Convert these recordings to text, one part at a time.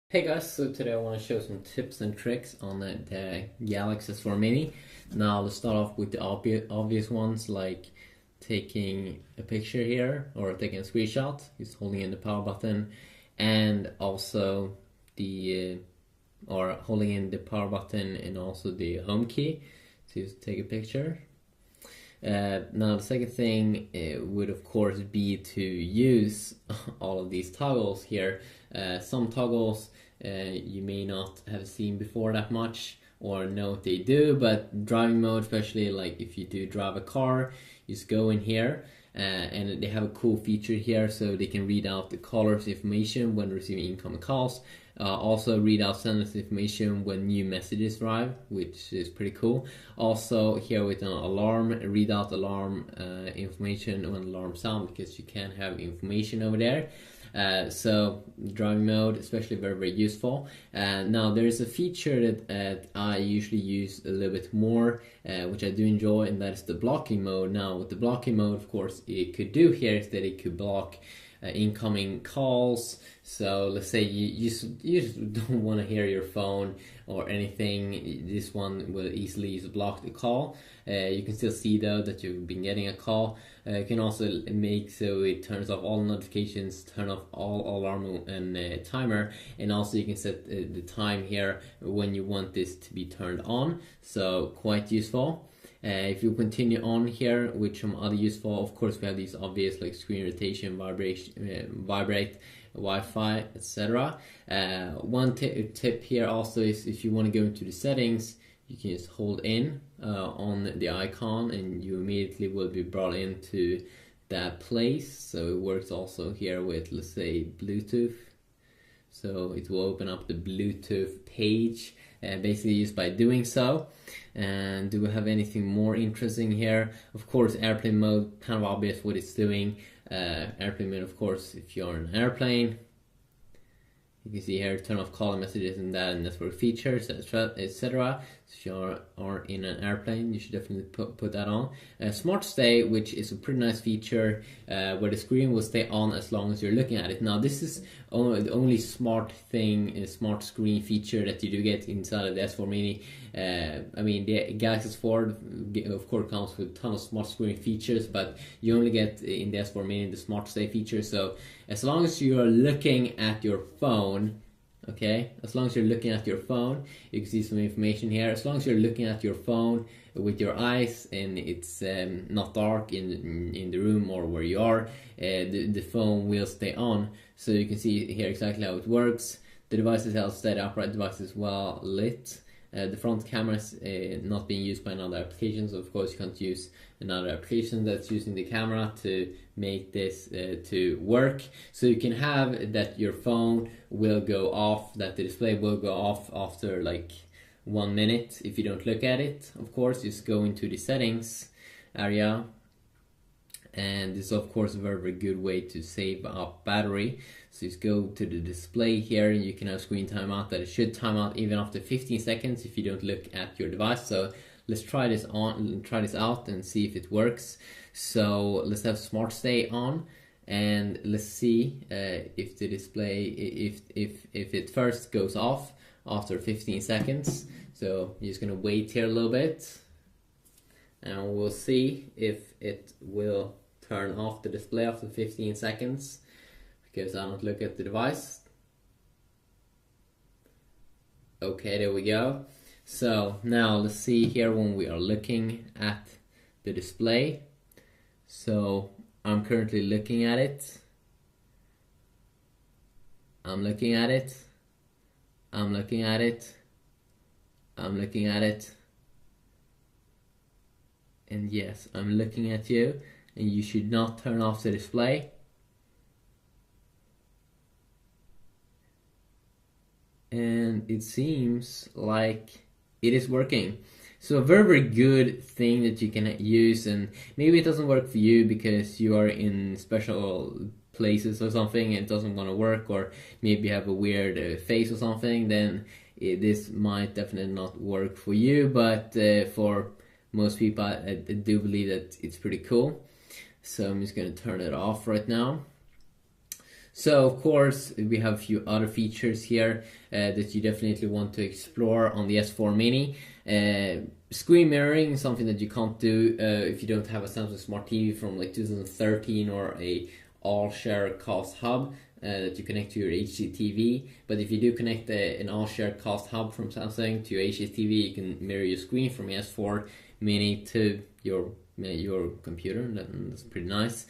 Hey guys, so today I want to show some tips and tricks on the Galaxy S4 Mini. Now let's start off with the obvious ones, like taking a picture here or taking a screenshot, just holding in the power button, and also the or holding in the power button and also the home key to take a picture. Now the second thing would of course be to use all of these toggles here. Some toggles you may not have seen before that much or know what they do, but driving mode, especially like if you do drive a car, you just go in here and they have a cool feature here so they can read out the caller's information when receiving incoming calls. Also read out sender's information when new messages arrive, which is pretty cool. Also here with an alarm, read out alarm information when alarm sound, because you can have information over there. So driving mode, especially very useful. Now there's a feature that I usually use a little bit more, which I do enjoy, and that is the blocking mode. Now with the blocking mode, of course, it could do here is that it could block incoming calls. So let's say you just don't want to hear your phone or anything. This one will easily block the call. You can still see though that you've been getting a call. You can also make so it turns off all notifications, turn off all alarm and timer, and also you can set the time here when you want this to be turned on. So quite useful. If you continue on here with some other useful, of course we have these obvious like screen rotation, vibrate, Wi-Fi, etc. One tip here also is if you want to go into the settings, you can just hold in on the icon and you immediately will be brought into that place. So it works also here with, let's say, Bluetooth. So it will open up the Bluetooth page basically just by doing so. And do we have anything more interesting here? Of course, airplane mode, kind of obvious what it's doing. Airplane mode, of course, if you're in an airplane, you can see here turn off calling messages and that and network features, etc. So if you are in an airplane, you should definitely put that on. Smart Stay, which is a pretty nice feature where the screen will stay on as long as you're looking at it. Now this is the only smart thing, a smart screen feature that you do get inside of the S4 Mini. I mean, the Galaxy S4 of course comes with a ton of smart screen features, but you only get in the S4 Mini the Smart Stay feature. So as long as you are looking at your phone, okay, as long as you're looking at your phone, you can see some information here. As long as you're looking at your phone with your eyes and it's not dark in the room or where you are, the phone will stay on. So you can see here exactly how it works. The device is held steady, upright device is well lit. The front camera is not being used by another application, so of course you can't use another application that's using the camera to make this to work. So you can have that your phone will go off, that the display will go off after like 1 minute if you don't look at it. Of course, just go into the settings area, and this is of course a very good way to save up battery. So just go to the display here and you can have screen timeout, that it should time out even after 15 seconds if you don't look at your device. So let's try this out and see if it works. So let's have Smart Stay on and let's see if the display, if it first goes off after 15 seconds. So you're just gonna wait here a little bit and we'll see if it will turn off the display after 15 seconds because I don't look at the device. Okay, there we go. So now let's see here when we are looking at the display. So I'm currently looking at it. I'm looking at it. I'm looking at it. I'm looking at it. And yes, I'm looking at you, and you should not turn off the display. And it seems like it is working. So a very good thing that you can use, and maybe it doesn't work for you because you are in special places or something and it doesn't want to work, or maybe you have a weird face or something, then this might definitely not work for you, but for most people I do believe that it's pretty cool. So I'm just going to turn it off right now. So of course we have a few other features here that you definitely want to explore on the S4 Mini. Screen mirroring is something that you can't do if you don't have a Samsung Smart TV from like 2013 or a all-share cast hub that you connect to your HDTV. But if you do connect an all-share cast hub from Samsung to your HDTV, you can mirror your screen from your S4 Mini to your computer. That's pretty nice.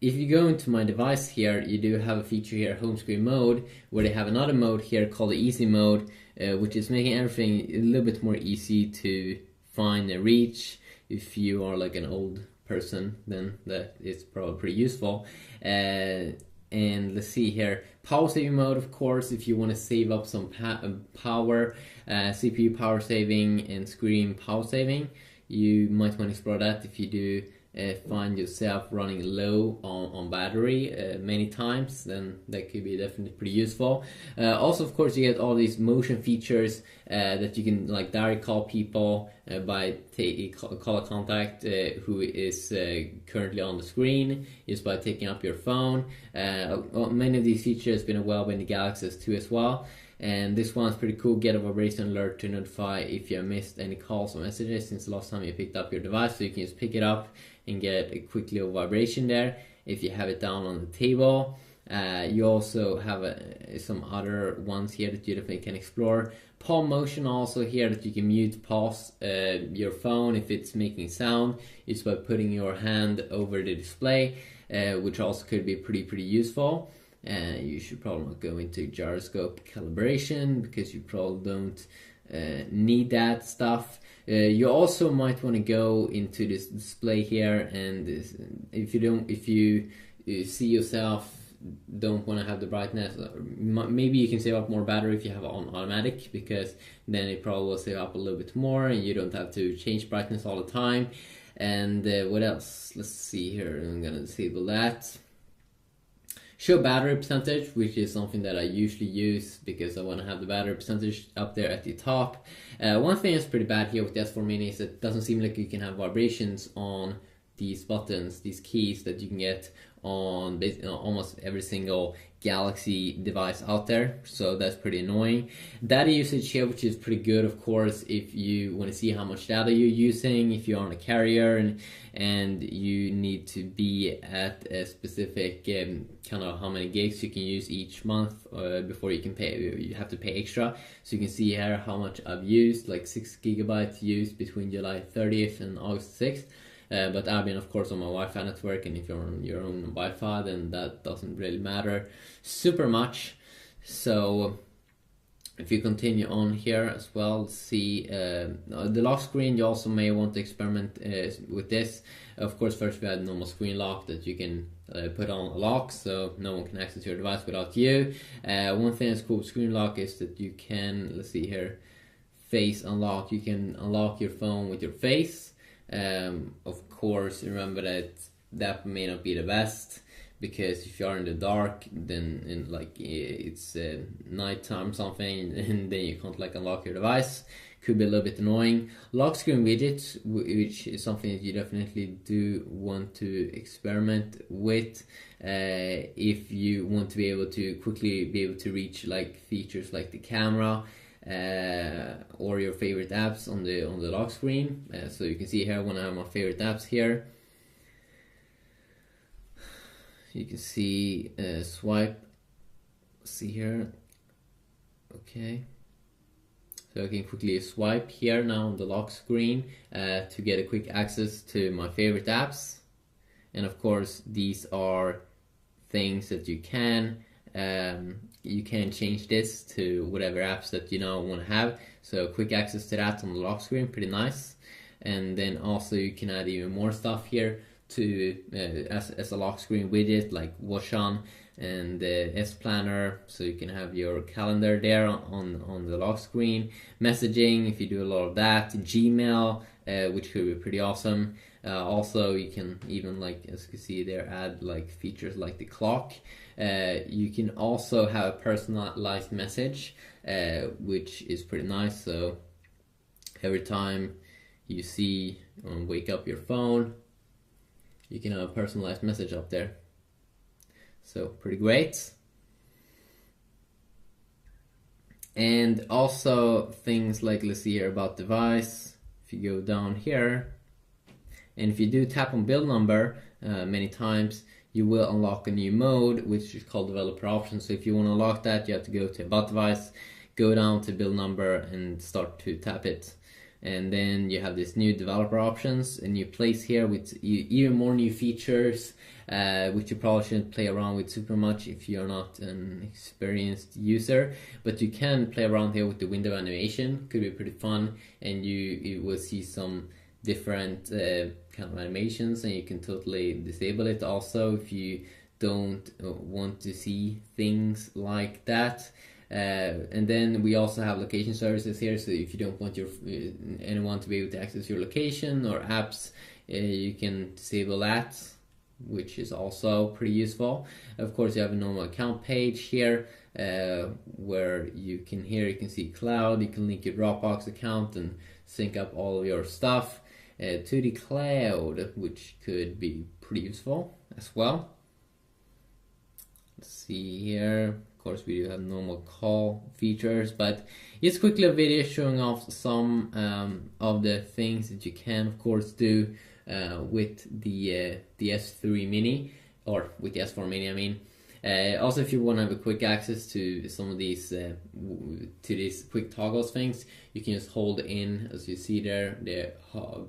If you go into my device here, you do have a feature here, home screen mode, where they have another mode here called the easy mode, which is making everything a little bit more easy to find and reach. If you are like an old person, then that is probably pretty useful. And let's see here, power saving mode, of course, if you want to save up some power, CPU power saving and screen power saving, you might want to explore that if you do find yourself running low on battery many times, then that could be definitely pretty useful. Also, of course, you get all these motion features that you can like direct call people by call a contact who is currently on the screen just by taking up your phone. Many of these features have been available in the Galaxy S2 as well. And this one's pretty cool, get a vibration alert to notify if you have missed any calls or messages since the last time you picked up your device, so you can just pick it up and get a quick little vibration there if you have it down on the table. You also have some other ones here that you definitely can explore. Palm motion also here, that you can mute, pause your phone if it's making sound, is by putting your hand over the display, which also could be pretty useful. You should probably not go into gyroscope calibration because you probably don't need that stuff. You also might want to go into this display here, and if you see yourself don't want to have the brightness, maybe you can save up more battery if you have it on automatic, because then it probably will save up a little bit more and you don't have to change brightness all the time. And what else? Let's see here, I'm gonna disable that. Show battery percentage, which is something that I usually use because I want to have the battery percentage up there at the top. One thing that's pretty bad here with the S4 Mini is it doesn't seem like you can have vibrations on these buttons, these keys that you can get on almost every single Galaxy device out there, so that's pretty annoying. Data usage here, which is pretty good, of course, if you want to see how much data you're using, if you're on a carrier and you need to be at a specific kind of how many gigs you can use each month before you can pay, you have to pay extra. So you can see here how much I've used, like 6 gigabytes used between July 30th and August 6th. But I've been, of course, on my Wi-Fi network, and if you're on your own Wi-Fi, then that doesn't really matter super much. So if you continue on here as well, see the lock screen, you also may want to experiment with this. Of course, first we had normal screen lock that you can put on a lock so no one can access your device without you. One thing that's cool with screen lock is that you can, let's see here, face unlock. You can unlock your phone with your face. Of course, remember that may not be the best, because if you are in the dark, then it's nighttime or something, and then you can't like unlock your device. Could be a little bit annoying. Lock screen widgets, which is something that you definitely do want to experiment with if you want to be able to quickly be able to reach like features like the camera. Or your favorite apps on the lock screen. So you can see here when I have my favorite apps here, you can see swipe. See here, okay. So I can quickly swipe here now on the lock screen to get a quick access to my favorite apps. And of course, these are things that you can change this to whatever apps that you now want to have. So quick access to that on the lock screen, pretty nice. And then also you can add even more stuff here to as a lock screen widget, like Watch On and S Planner, so you can have your calendar there on the lock screen. Messaging, if you do a lot of that. Gmail, which could be pretty awesome. Also, you can even, like as you can see there, add like features like the clock. You can also have a personalized message, which is pretty nice. So every time you see wake up your phone, you can have a personalized message up there. So pretty great. And also things like, let's see here about device. If you go down here, and if you do tap on build number many times, you will unlock a new mode, which is called developer options. So if you want to unlock that, you have to go to about device, go down to build number, and start to tap it. And then you have this new developer options, a new place here with even more new features, which you probably shouldn't play around with super much if you're not an experienced user. But you can play around here with the window animation, could be pretty fun, and you will see some different kind of animations, and you can totally disable it also if you don't want to see things like that. And then we also have location services here, so if you don't want anyone to be able to access your location or apps, you can disable that, which is also pretty useful. Of course, you have a normal account page here, where you can see cloud, you can link your Dropbox account and sync up all of your stuff to the cloud, which could be pretty useful as well. Let's see here. Of course, we do have normal call features, but just quickly a video showing off some of the things that you can, of course, do with the S3 Mini, or with the S4 Mini, I mean. Also, if you want to have a quick access to some of these these quick toggles things, you can just hold in, as you see there, the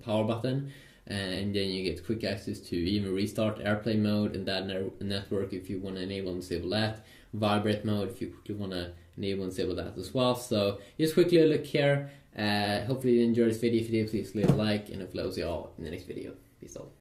power button, and then you get quick access to even restart airplane mode and that network if you want to enable and disable that, vibrate mode if you quickly want to enable and disable that as well. So just quickly look here. Hopefully you enjoyed this video. If you did, please leave a like, and hopefully I'll see you all in the next video. Peace out.